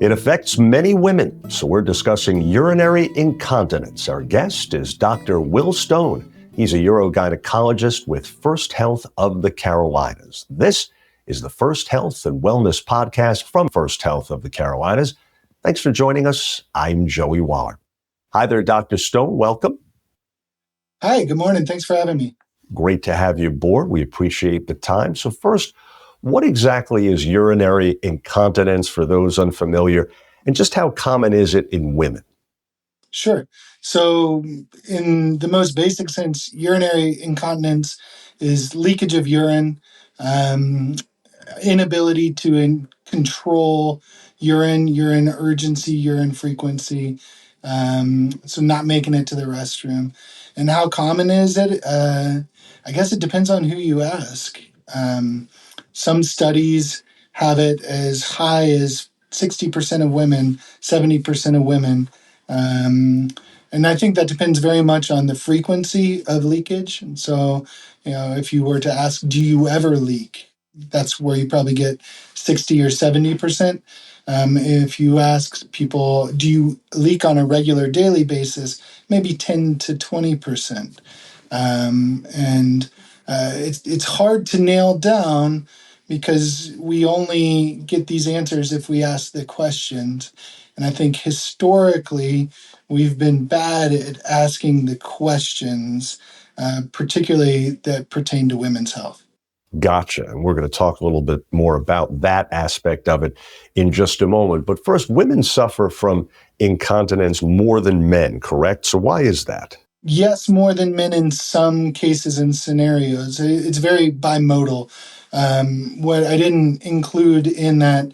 It affects many women, so we're discussing urinary incontinence. Our guest is Dr. Will Stone. He's a urogynecologist with First Health of the Carolinas. This is the First Health and Wellness podcast from First Health of the Carolinas. Thanks for joining us. I'm Joey Waller. Hi there, Dr. Stone. Welcome. Hi, good morning. Thanks for having me. Great to have you aboard. We appreciate the time. So first, what exactly is urinary incontinence for those unfamiliar, and just how common is it in women? Sure. So in the most basic sense, urinary incontinence is leakage of urine, inability to control urine urgency, urine frequency, so not making it to the restroom. And how common is it? I guess it depends on who you ask. Some studies have it as high as 60% of women, 70% of women. And I think that depends very much on the frequency of leakage. And so, if you were to ask, do you ever leak? That's where you probably get 60 or 70%. If you ask people, do you leak on a regular daily basis? Maybe 10 to 20%. It's hard to nail down because we only get these answers if we ask the questions. And I think historically, we've been bad at asking the questions, particularly that pertain to women's health. Gotcha. And we're going to talk a little bit more about that aspect of it in just a moment. But first, women suffer from incontinence more than men, correct? So why is that? Yes, more than men in some cases and scenarios. It's very bimodal. What I didn't include in that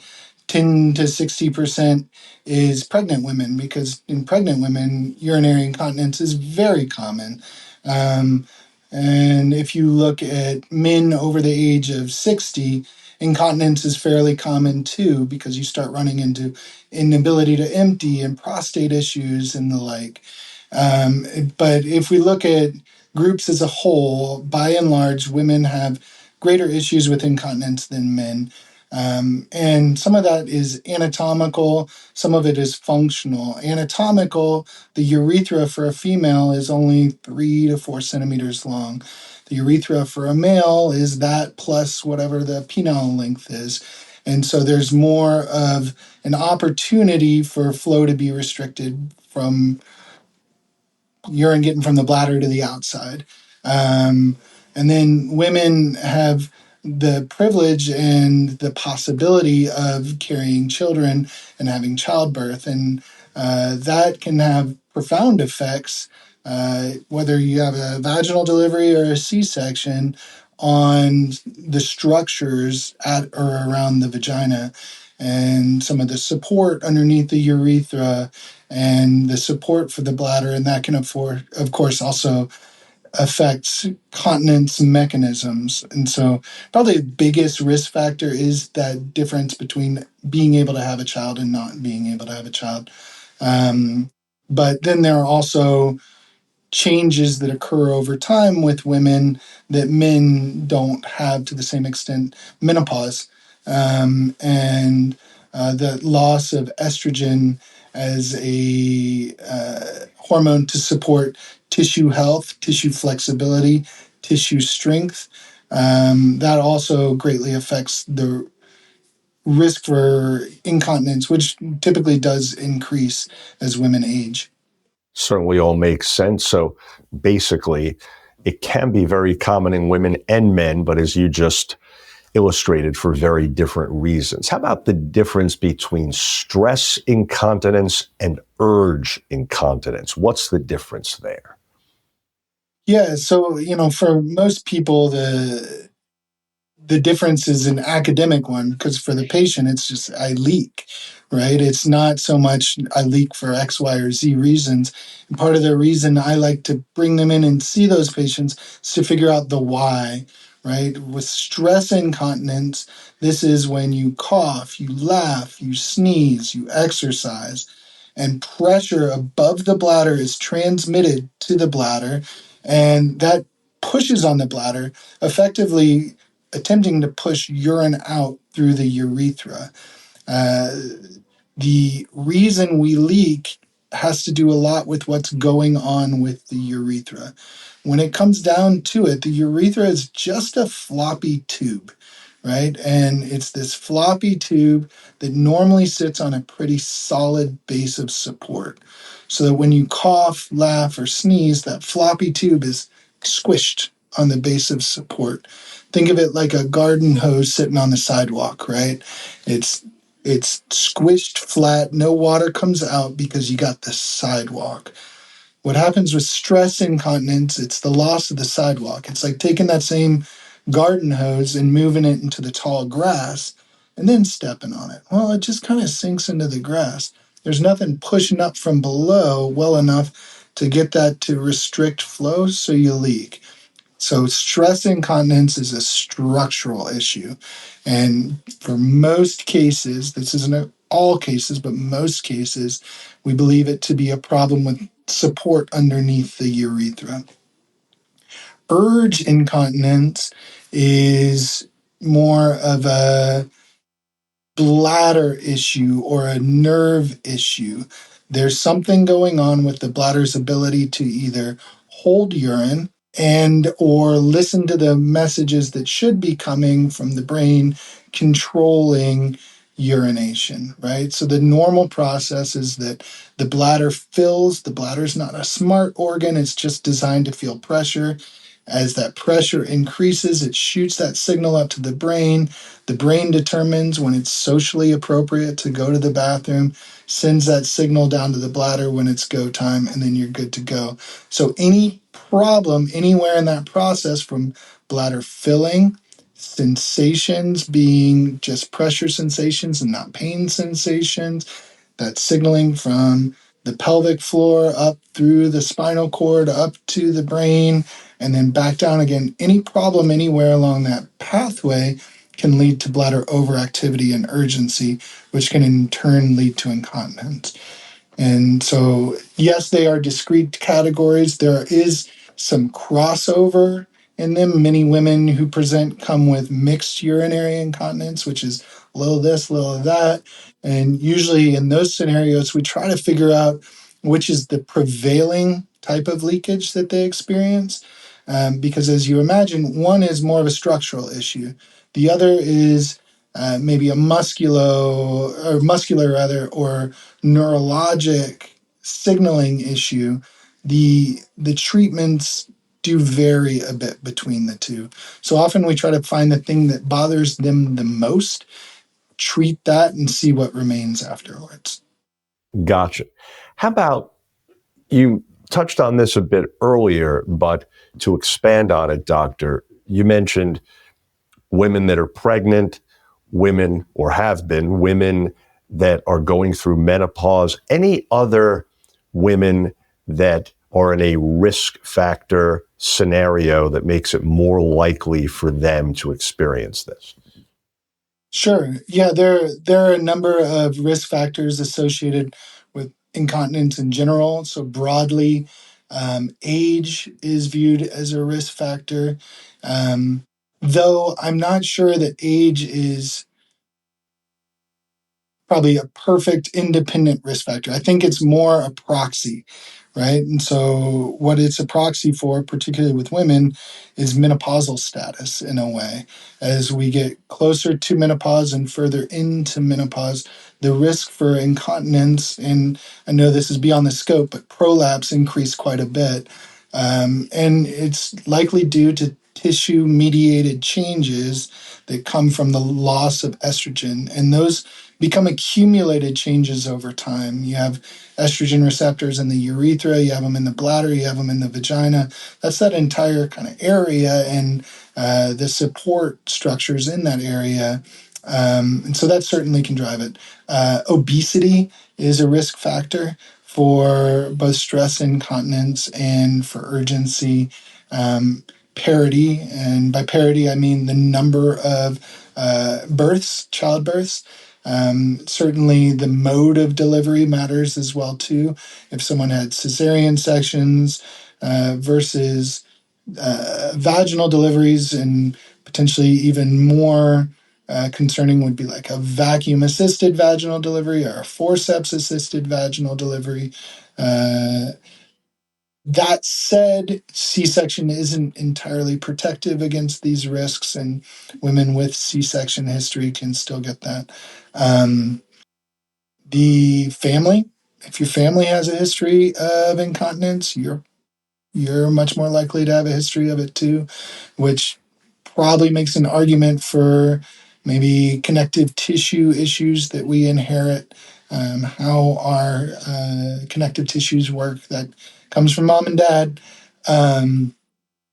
10 to 60% is pregnant women, because in pregnant women, urinary incontinence is very common. And if you look at men over the age of 60, incontinence is fairly common too, because you start running into inability to empty and prostate issues and the like. But if we look at groups as a whole, by and large, women have greater issues with incontinence than men. And some of that is anatomical, some of it is functional. Anatomical, the urethra for a female is only 3 to 4 centimeters long. The urethra for a male is that plus whatever the penile length is. And so there's more of an opportunity for flow to be restricted from urine getting from the bladder to the outside. And then women have the privilege and the possibility of carrying children and having childbirth. And that can have profound effects, whether you have a vaginal delivery or a C-section, on the structures at or around the vagina and some of the support underneath the urethra and the support for the bladder. And that can, of course, also affects continence mechanisms. And so probably the biggest risk factor is that difference between being able to have a child and not being able to have a child. But then there are also changes that occur over time with women that men don't have to the same extent. Menopause and the loss of estrogen as a hormone to support tissue health, tissue flexibility, tissue strength. That also greatly affects the risk for incontinence, which typically does increase as women age. Certainly all makes sense. So basically, it can be very common in women and men, but as you just illustrated, for very different reasons. How about the difference between stress incontinence and urge incontinence? What's the difference there? Yeah, so, for most people, the difference is an academic one, because for the patient, it's just, I leak, right? It's not so much I leak for X, Y, or Z reasons. And part of the reason I like to bring them in and see those patients is to figure out the why, right? With stress incontinence, this is when you cough, you laugh, you sneeze, you exercise, and pressure above the bladder is transmitted to the bladder, and that pushes on the bladder, effectively attempting to push urine out through the urethra. The reason we leak has to do a lot with what's going on with the urethra. When it comes down to it, the urethra is just a floppy tube, right? And it's this floppy tube that normally sits on a pretty solid base of support. So that when you cough, laugh, or sneeze, that floppy tube is squished on the base of support. Think of it like a garden hose sitting on the sidewalk, right? It's it's squished flat, no water comes out because you got the sidewalk. What happens with stress incontinence, it's the loss of the sidewalk. It's like taking that same garden hose and moving it into the tall grass and then stepping on it. Well, it just kind of sinks into the grass. There's nothing pushing up from below well enough to get that to restrict flow, so you leak. So stress incontinence is a structural issue. And for most cases, this isn't all cases, but most cases, we believe it to be a problem with support underneath the urethra. Urge incontinence is more of a bladder issue or a nerve issue. There's something going on with the bladder's ability to either hold urine and or listen to the messages that should be coming from the brain controlling urination, right? So the normal process is that the bladder fills. The bladder's not a smart organ, it's just designed to feel pressure. As that pressure increases, it shoots that signal up to the brain. The brain determines when it's socially appropriate to go to the bathroom, sends that signal down to the bladder when it's go time, and then you're good to go. So any problem anywhere in that process, from bladder filling, sensations being just pressure sensations and not pain sensations, that signaling from the pelvic floor up through the spinal cord up to the brain and then back down again. Any problem anywhere along that pathway can lead to bladder overactivity and urgency, which can in turn lead to incontinence. And so, yes, they are discrete categories. There is some crossover in them. Many women who present come with mixed urinary incontinence, which is a little this, a little of that. And usually in those scenarios, we try to figure out which is the prevailing type of leakage that they experience. Because as you imagine, one is more of a structural issue. The other is maybe a muscular rather, or neurologic signaling issue. The treatments do vary a bit between the two. So often we try to find the thing that bothers them the most, treat that, and see what remains afterwards. Gotcha. How about, you touched on this a bit earlier, but to expand on it, doctor, you mentioned women that are pregnant, women, or have been, women that are going through menopause, any other women that are in a risk factor scenario that makes it more likely for them to experience this? Sure. Yeah, there are a number of risk factors associated with incontinence in general. So broadly, age is viewed as a risk factor, though I'm not sure that age is probably a perfect independent risk factor. I think it's more a proxy, right? And so, what it's a proxy for, particularly with women, is menopausal status in a way. As we get closer to menopause and further into menopause, the risk for incontinence, and I know this is beyond the scope, but prolapse increase quite a bit. And it's likely due to tissue mediated changes that come from the loss of estrogen. And those become accumulated changes over time. You have estrogen receptors in the urethra, you have them in the bladder, you have them in the vagina. That's that entire kind of area and the support structures in that area. And so that certainly can drive it. Obesity is a risk factor for both stress incontinence and for urgency. Parity, and by parity I mean the number of childbirths. Certainly the mode of delivery matters as well too. If someone had cesarean sections versus vaginal deliveries, and potentially even more concerning would be like a vacuum assisted vaginal delivery or a forceps assisted vaginal delivery. That said, C-section isn't entirely protective against these risks, and women with C-section history can still get that. The family, if your family has a history of incontinence, you're much more likely to have a history of it too, which probably makes an argument for maybe connective tissue issues that we inherit, how our connective tissues work. That comes from mom and dad. And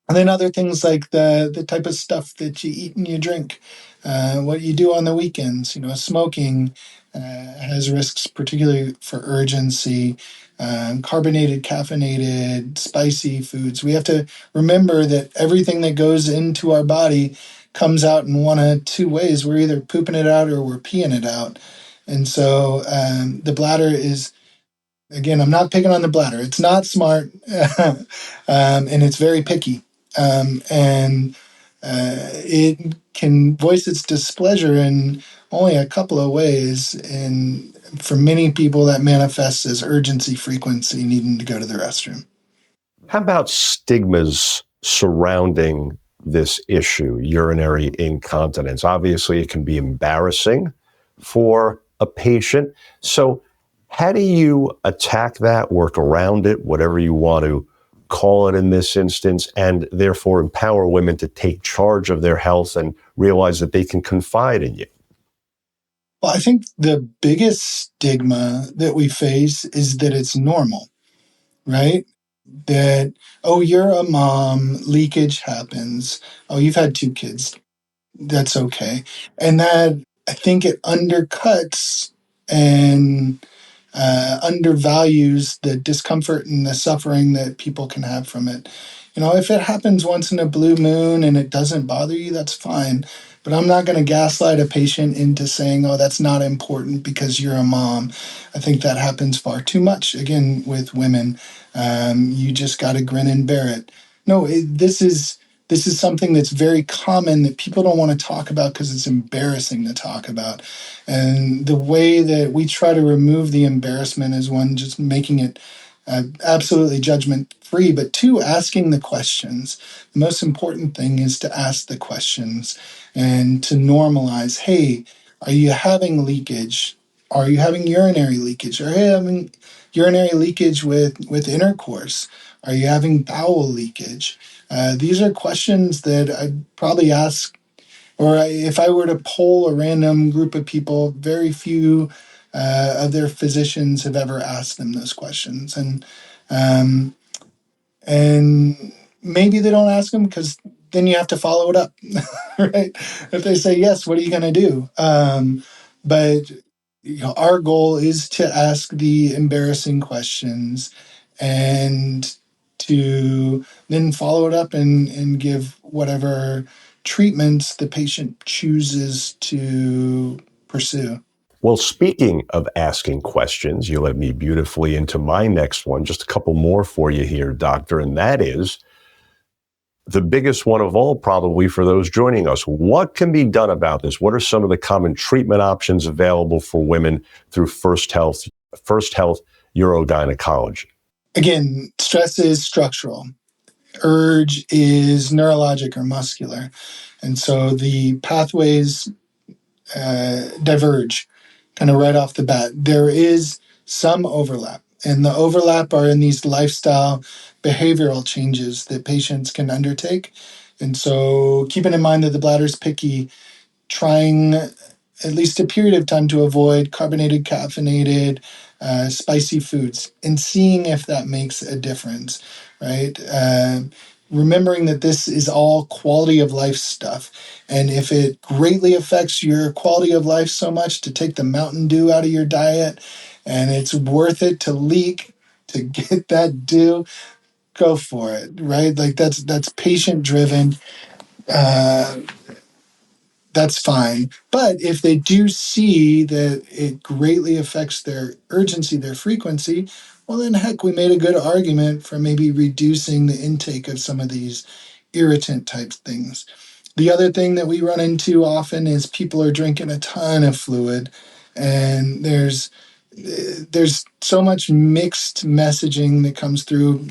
then other things like the type of stuff that you eat and you drink, what you do on the weekends. Smoking has risks, particularly for urgency. Carbonated, caffeinated, spicy foods. We have to remember that everything that goes into our body comes out in one of two ways. We're either pooping it out or we're peeing it out. And so the bladder is, again, I'm not picking on the bladder. It's not smart, and it's very picky. And it can voice its displeasure in only a couple of ways. And for many people, that manifests as urgency, frequency, needing to go to the restroom. How about stigmas surrounding this issue, urinary incontinence? Obviously, it can be embarrassing for a patient. So, how do you attack that, work around it, whatever you want to call it in this instance, and therefore empower women to take charge of their health and realize that they can confide in you? Well, I think the biggest stigma that we face is that it's normal, right? That, oh, you're a mom, leakage happens. Oh, you've had two kids. That's okay. And that, I think it undercuts and undervalues the discomfort and the suffering that people can have from it. If it happens once in a blue moon and it doesn't bother you, that's fine. But I'm not going to gaslight a patient into saying, oh, that's not important because you're a mom. I think that happens far too much, again, with women. You just got to grin and bear it. No, this is something that's very common that people don't want to talk about because it's embarrassing to talk about. And the way that we try to remove the embarrassment is one, just making it absolutely judgment free, but two, asking the questions. The most important thing is to ask the questions and to normalize, hey, are you having leakage? Are you having urinary leakage? Are you having urinary leakage with intercourse? Are you having bowel leakage? These are questions that I'd probably ask, or if I were to poll a random group of people, very few of their physicians have ever asked them those questions. Um, and maybe they don't ask them because then you have to follow it up, right? If they say yes, what are you going to do? But our goal is to ask the embarrassing questions and to then follow it up and give whatever treatments the patient chooses to pursue. Well, speaking of asking questions, you led me beautifully into my next one. Just a couple more for you here, doctor, and that is the biggest one of all, probably for those joining us. What can be done about this? What are some of the common treatment options available for women through First Health Urogynecology? Again, stress is structural. Urge is neurologic or muscular. And so the pathways diverge kind of right off the bat. There is some overlap, and the overlap are in these lifestyle behavioral changes that patients can undertake. And so keeping in mind that the bladder's picky, trying at least a period of time to avoid carbonated, caffeinated, spicy foods and seeing if that makes a difference, right? Remembering that this is all quality of life stuff. And if it greatly affects your quality of life so much to take the Mountain Dew out of your diet and it's worth it to leak to get that dew, go for it, right? Like that's patient driven. Uh, that's fine. But if they do see that it greatly affects their urgency, their frequency, well, then heck, we made a good argument for maybe reducing the intake of some of these irritant type things. The other thing that we run into often is people are drinking a ton of fluid, and there's so much mixed messaging that comes through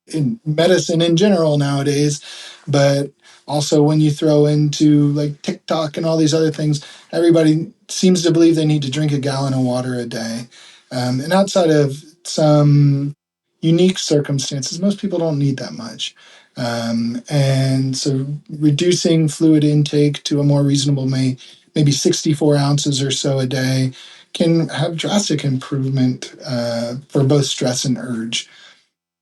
in medicine in general nowadays, but also when you throw into like TikTok and all these other things, everybody seems to believe they need to drink a gallon of water a day. And outside of some unique circumstances, most people don't need that much. And so reducing fluid intake to a more reasonable maybe 64 ounces or so a day can have drastic improvement for both stress and urge.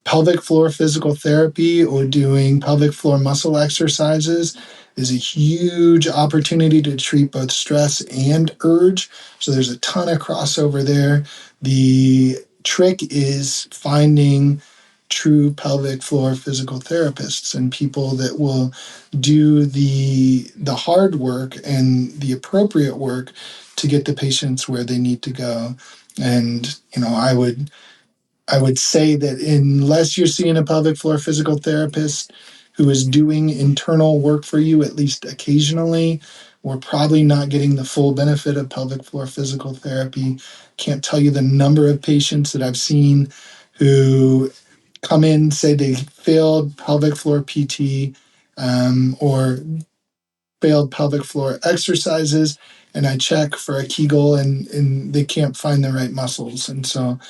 Pelvic floor physical therapy or doing pelvic floor muscle exercises is a huge opportunity to treat both stress and urge. So there's a ton of crossover there. The trick is finding true pelvic floor physical therapists and people that will do the hard work and the appropriate work to get the patients where they need to go. And I would say that unless you're seeing a pelvic floor physical therapist who is doing internal work for you at least occasionally, we're probably not getting the full benefit of pelvic floor physical therapy. Can't tell you the number of patients that I've seen who come in, say they failed pelvic floor PT or failed pelvic floor exercises, and I check for a Kegel and they can't find the right muscles. And so,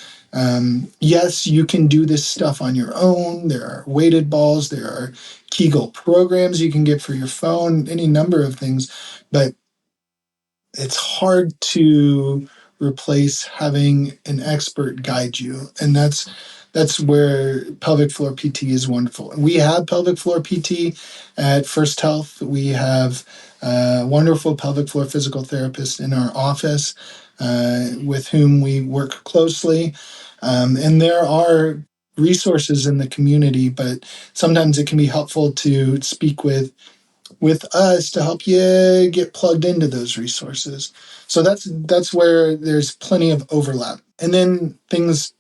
yes, you can do this stuff on your own. There are weighted balls, there are Kegel programs you can get for your phone, any number of things, but it's hard to replace having an expert guide you. And that's where pelvic floor PT is wonderful. We have pelvic floor PT at First Health. We have wonderful pelvic floor physical therapists in our office with whom we work closely. And there are resources in the community, but sometimes it can be helpful to speak with us to help you get plugged into those resources. So that's where there's plenty of overlap. And then things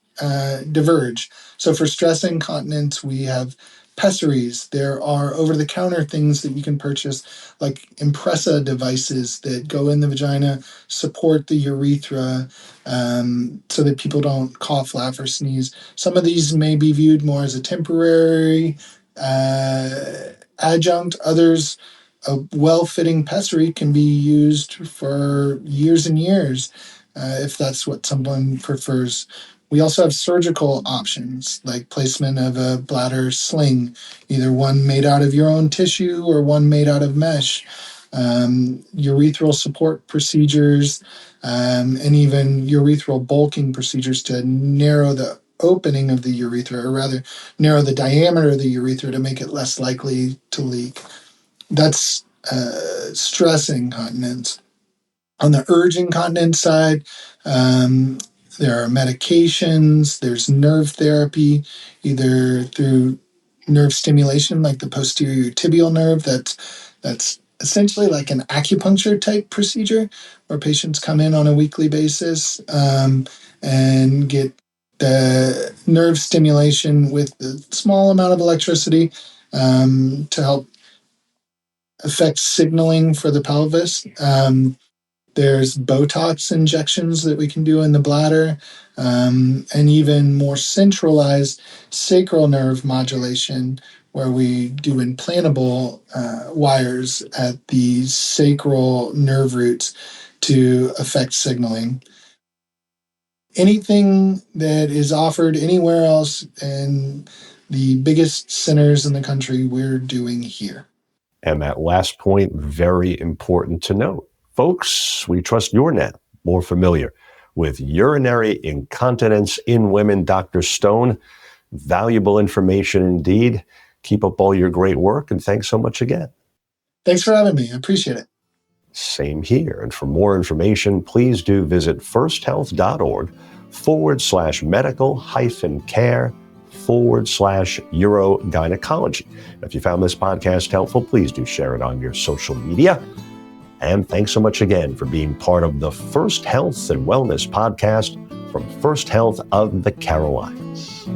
diverge. So for stress incontinence, we have pessaries. There are over-the-counter things that you can purchase, like Impressa devices that go in the vagina, support the urethra, so that people don't cough, laugh, or sneeze. Some of these may be viewed more as a temporary adjunct. Others, a well-fitting pessary can be used for years and years if that's what someone prefers. We also have surgical options like placement of a bladder sling, either one made out of your own tissue or one made out of mesh, urethral support procedures, and even urethral bulking procedures to narrow the opening of the urethra, or rather narrow the diameter of the urethra to make it less likely to leak. That's stress incontinence. On the urge incontinence side, there are medications, there's nerve therapy, either through nerve stimulation, like the posterior tibial nerve. That's essentially like an acupuncture type procedure where patients come in on a weekly basis and get the nerve stimulation with a small amount of electricity to help affect signaling for the pelvis. There's Botox injections that we can do in the bladder, and even more centralized sacral nerve modulation, where we do implantable wires at the sacral nerve roots to affect signaling. Anything that is offered anywhere else in the biggest centers in the country, we're doing here. And that last point, very important to note. Folks, we trust you're now more familiar with urinary incontinence in women. Dr. Stone, valuable information indeed. Keep up all your great work, and thanks so much again. Thanks for having me. I appreciate it. Same here. And for more information, please do visit firsthealth.org/medical-care/urogynecology. If you found this podcast helpful, please do share it on your social media. And thanks so much again for being part of the First Health and Wellness podcast from First Health of the Carolinas.